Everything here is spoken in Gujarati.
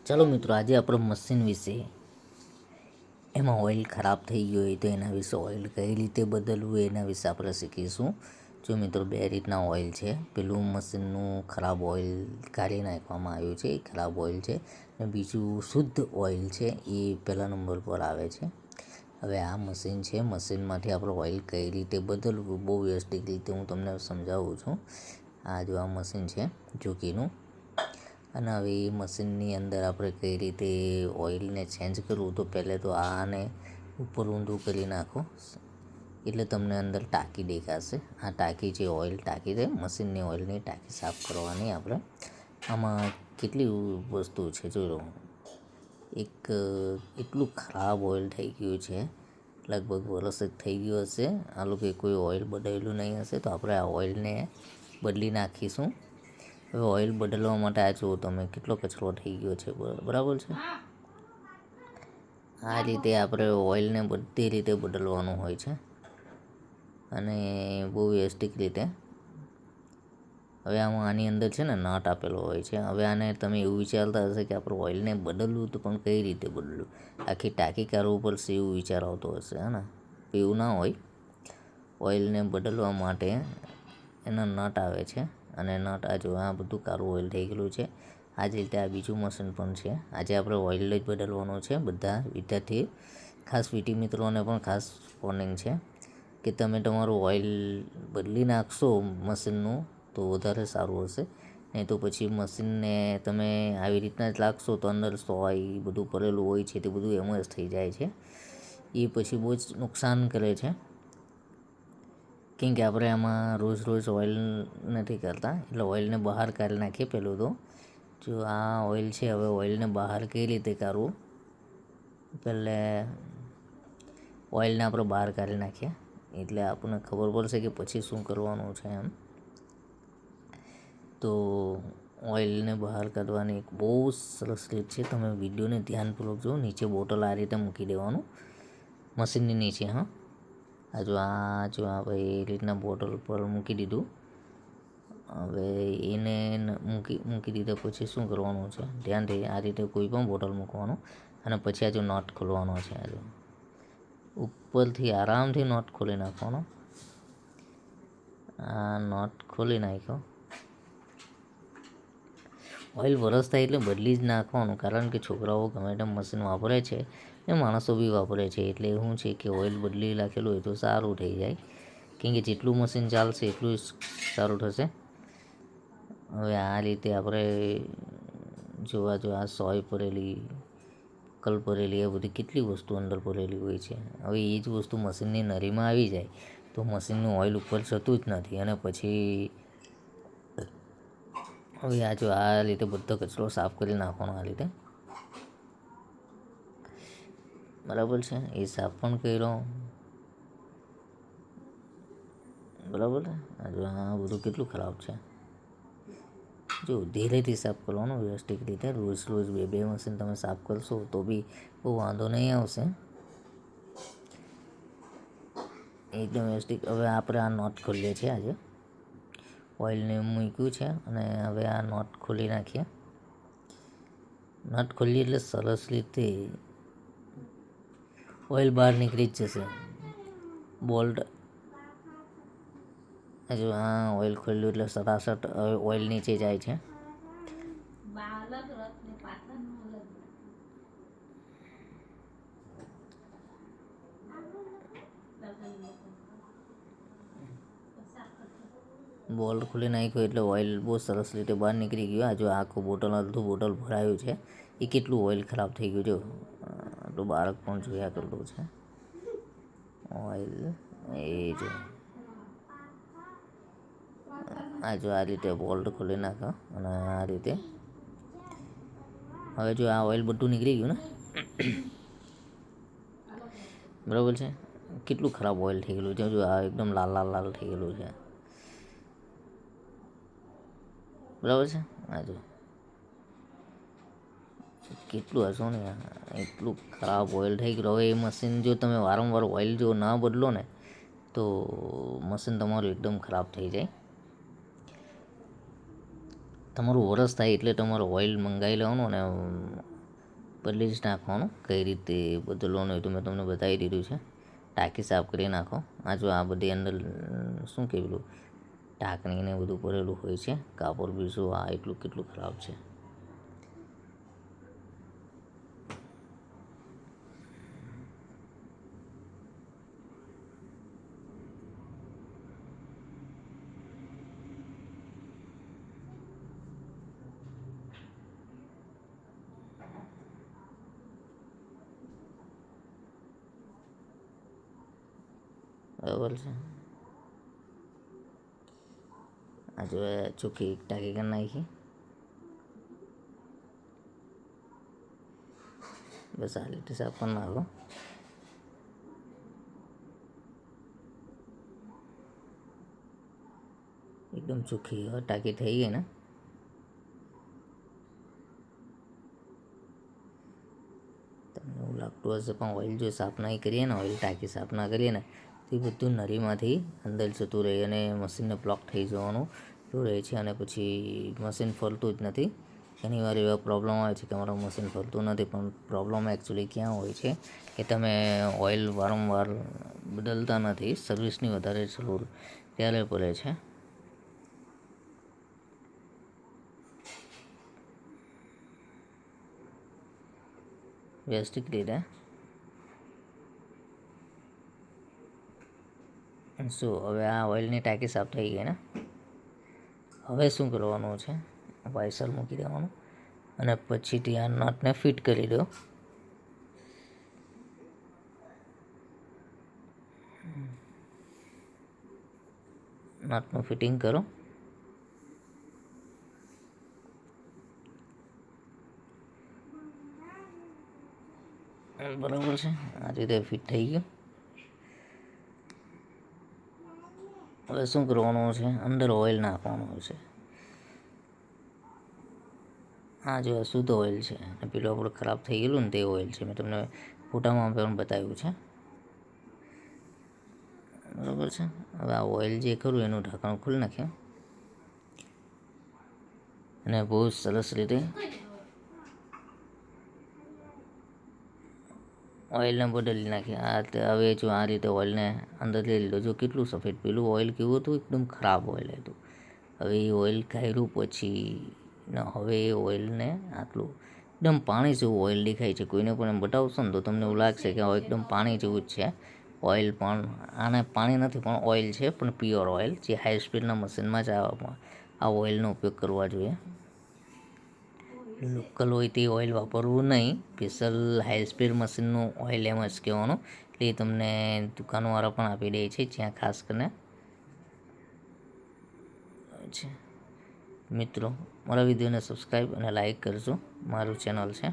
ચાલો મિત્રો, આજે આપણે મશીન વિશે, એમાં ઓઇલ ખરાબ થઈ ગયો હોય તો એના વિશે ઓઇલ કઈ રીતે બદલવું એના વિશે આપણે શીખીશું. જો મિત્રો, બે રીતના ઓઇલ છે. પેલું મશીનનું ખરાબ ઓઇલ કાઢી નાખવામાં આવ્યું છે, એ ખરાબ ઓઇલ છે. અને બીજું શુદ્ધ ઓઇલ છે, એ પહેલા નંબર પર આવે છે. હવે આ મશીન છે, મશીનમાંથી આપણે ઓઇલ કઈ રીતે બદલવું બહુ વ્યવસ્થિત રીતે હું તમને સમજાવું છું. આ જો આ મશીન છે જોકીનું, અને હવે એ મશીનની અંદર આપણે કઈ રીતે ઓઇલને ચેન્જ કરવું, તો પહેલાં તો આને ઉપર ઊંધું કરી નાખો એટલે તમને અંદર ટાંકી દેખાશે. આ ટાંકી જે ઓઇલ ટાંકી છે, મશીનની ઓઇલની ટાંકી સાફ કરવાની. આપણે આમાં કેટલી વસ્તુ છે જોઈ, એક એટલું ખરાબ ઓઇલ થઈ ગયું છે, લગભગ વરસ જ થઈ ગયું હશે. આ લોકોએ કોઈ ઓઇલ બદલેલું નહીં હશે, તો આપણે આ ઓઇલને બદલી નાખીશું. હવે ઓઇલ બદલવા માટે આ જુઓ તમે, કેટલો કચરો થઈ ગયો છે, બરાબર છે. આ રીતે આપણે ઓઇલને બધી રીતે બદલવાનું હોય છે, અને બહુ વ્યવસ્થિત રીતે. હવે આની અંદર છે ને નટ આપેલો હોય છે. હવે આને તમે એવું વિચારતા હશે કે આપણે ઓઇલને બદલવું, તો પણ કઈ રીતે બદલવું, આખી ટાંકી કાઢવું પડશે એવું વિચાર આવતો હશે, હે ને. એવું ના હોય. ઓઇલને બદલવા માટે એના નટ આવે છે, અને નટ આ જો આ બધું કાળું ઓઇલ થઈ ગયેલું છે. આ જ રીતે આ બીજું મશીન પણ છે. આજે આપણે ઓઇલ જ બદલવાનું છે. બધા વિદ્યાર્થી, ખાસ વીટી મિત્રોને પણ ખાસ વોર્નિંગ છે કે તમે તમારું ઓઇલ બદલી નાખશો મશીનનું તો વધારે સારું હશે. નહીં તો પછી મશીનને તમે આવી રીતના જ લાગશો તો અંદર સોય બધું ભરેલું હોય છે, તે બધું એમ જ થઈ જાય છે. એ પછી બહુ જ નુકસાન કરે છે, કેમ કે આપણે આમાં રોજ ઓઇલ નથી કરતા. એટલે ઓઇલને બહાર કાઢી નાખીએ. પહેલું તો જો આ ઓઇલ છે, હવે ઓઇલને બહાર કઈ રીતે કાઢવું, પહેલે ઓઇલને આપણે બહાર કાઢી નાખીએ એટલે આપણને ખબર પડશે કે પછી શું કરવાનું છે એમ. તો ઓઇલને બહાર કાઢવાની એક બહુ સરસ રીત છે. તમે વિડીયોને ધ્યાનપૂર્વક જુઓ. નીચે બોટલ આ રીતે મૂકી દેવાનું મશીનની નીચે. હા, જો આપણે એ રીતના બોટલ પર મૂકી દીધું. હવે એને મૂકી દીધા પછી શું કરવાનું છે, ધ્યાનથી આ રીતે કોઈ પણ બોટલ મૂકવાનું, અને પછી આ જો નટ ખોલવાનો છે. આ જો ઉપરથી આરામથી નટ ખોલી નાખવાનો. આ નટ ખોલી નાખ્યો. ઓઇલ વરસ થાય એટલે બદલી જ નાખવાનું, કારણ કે છોકરાઓ ગમે તેમ મશીન વાપરે છે, ને માણસો બી વાપરે છે. એટલે શું છે કે ઓઇલ બદલી નાખેલું હોય તો સારું થઈ જાય, કેમ કે જેટલું મશીન ચાલશે એટલું સારું થશે. હવે આ રીતે આપણે જો આ સોય ભરેલી, કલ ભરેલી, એ બધી કેટલી વસ્તુ અંદર ભરેલી હોય છે. હવે એ જ વસ્તુ મશીનની નળીમાં આવી જાય તો મશીનનું ઓઇલ ઉપર જતું જ નથી. અને પછી હવે આ રીતે બધો કચરો સાફ કરી નાખવાનો આ રીતે, બરાબર છે. એ સાફ પણ કર્યો, બરાબર. આ બધું કેટલું ખરાબ છે. જો ધીરેથી સાફ કરવાનું વ્યવસ્થિત રીતે. રોજ બે મશીન તમે સાફ કરશો તો બી બહુ વાંધો નહીં આવશે, એકદમ વ્યવસ્થિત. હવે આપણે આ નટ ખોલીએ છીએ. આજે ઓઇલને મૂક્યું છે, અને હવે આ નટ ખોલી નાખીએ. નટ ખોલીએ એટલે સરસ રીતે ઓઇલ બહાર નીકળી જ જશે. બોલ્ટ જો આ ઓઇલ ખોલ્યું એટલે સરાસર ઓઇલ નીચે જાય છે. બોલ્ટ ખોલી નાખ્યો એટલે ઓઇલ બહુ સરસ રીતે બહાર નીકળી ગયું. આ જો આખું અડધું બોટલ ભરાયું છે. એ કેટલું ઓઇલ ખરાબ થઈ ગયું. જો તો બાળક પણ જોયા કરતું છે ઓઇલ. એ જો આ રીતે બોલ્ટ ખોલી નાખો, અને આ રીતે હવે જો આ ઓઇલ બધું નીકળી ગયું ને, બરાબર છે. કેટલું ખરાબ ઓઇલ થઈ ગયેલું છે. જો આ એકદમ લાલ થઈ ગયેલું છે, બરાબર છે. આ જો કેટલું હશો ને, એટલું ખરાબ ઓઇલ થઈ ગયું. હવે એ મશીન જો તમે વારંવાર ઓઇલ જો ના બદલો ને, તો મશીન તમારું એકદમ ખરાબ થઈ જાય. તમારું વરસ થાય એટલે તમારું ઓઇલ મંગાવી લેવાનું, અને બદલી જ નાખવાનું. કઈ રીતે બદલવાનું હોય તો મેં તમને બતાવી દીધું છે. ટાંકી સાફ કરી નાખો. આ જો આ બધી અંદર શું કહેલું ઢાંકણીને બધું ભરેલું હોય છે. કાપડ બી શું આ એટલું કેટલું ખરાબ છે. બરાબર છે. આ જો ચોખ્ખી ટાંકી કરી નાખી. બસ આ રીતે સાફ કરી નાખો. એકદમ ચોખ્ખી હવે ટાંકી થઈ ગઈ ને. તમને એવું લાગતું હશે પણ ઓઇલ જો સાફ નહીં કરીએ ને, ઓઇલ ટાંકી સાફ ના કરીએ ને, તો એ બધું નળીમાંથી અંદર જતું રહે અને મશીનને બ્લોક થઈ જવાનું રહે છે અને પછી મશીન ફરતું જ નથી. ઘણી વાર એવા પ્રોબ્લેમ આવે છે કે અમારું મશીન ફરતું નથી, પણ પ્રોબ્લેમ એકચ્યુઅલી ક્યાં હોય છે કે તમે ઓઇલ વારંવાર બદલતા નથી. સર્વિસની વધારે જરૂર ત્યારે પડે છે. વ્યવસ્થિત રીતે શું હવે આ ઓઇલની ટાંકી સાફ થઈ ગઈ ને. હવે શું કરવાનું છે, વાઇસર મૂકી દેવાનું અને પછીથી આ નટને ફિટ કરી દો. નટનું ફિટિંગ કરો. બરાબર છે. આ રીતે ફિટ થઈ ગયું. હવે શું કરવાનું છે, અંદર ઓઇલ નાખવાનું છે. આ જો શુદ્ધ ઓઇલ છે અને પેલું આપણું ખરાબ થઈ ગયેલું ને તે ઓઇલ છે. મેં તમને ફોટામાં પણ બતાવ્યું છે. બરાબર છે. હવે આ ઓઇલ જે ખરું એનું ઢાંકણ ખોલી નાખ્યું અને બહુ સરસ રીતે ઓઇલને બદલી નાખી. હવે જો આ રીતે ઓઇલને અંદર લઈ લીધો. જો કેટલું સફેદ, પેલું ઓઇલ કેવું હતું, એકદમ ખરાબ ઓઇલ હતું. હવે એ ઓઇલ કાઢ્યું પછી હવે એ ઓઇલને આટલું એકદમ પાણી જેવું ઓઇલ દેખાય છે. કોઈને પણ એમ બતાવશો ને તો તમને એવું લાગશે કે એકદમ પાણી જેવું જ છે ઓઇલ. પણ આને પાણી નથી પણ ઓઇલ છે, પણ પ્યોર ઓઇલ. જે હાઈ સ્પીડના મશીનમાં જ આ ઓઇલનો ઉપયોગ કરવા જોઈએ. લોકલ હોય તે ઓઇલ વાપરવું નહીં. સ્પેશિયલ હાઈ સ્પીડ મશીનનું ઓઇલ એમ જ કહેવાનું. એટલે એ તમને દુકાનવાળા પણ આપી દે છે, જ્યાં ખાસ કરીને છે. મિત્રો, મારા વિડીયોને સબસ્ક્રાઈબ અને લાઈક કરજો. મારું ચેનલ છે.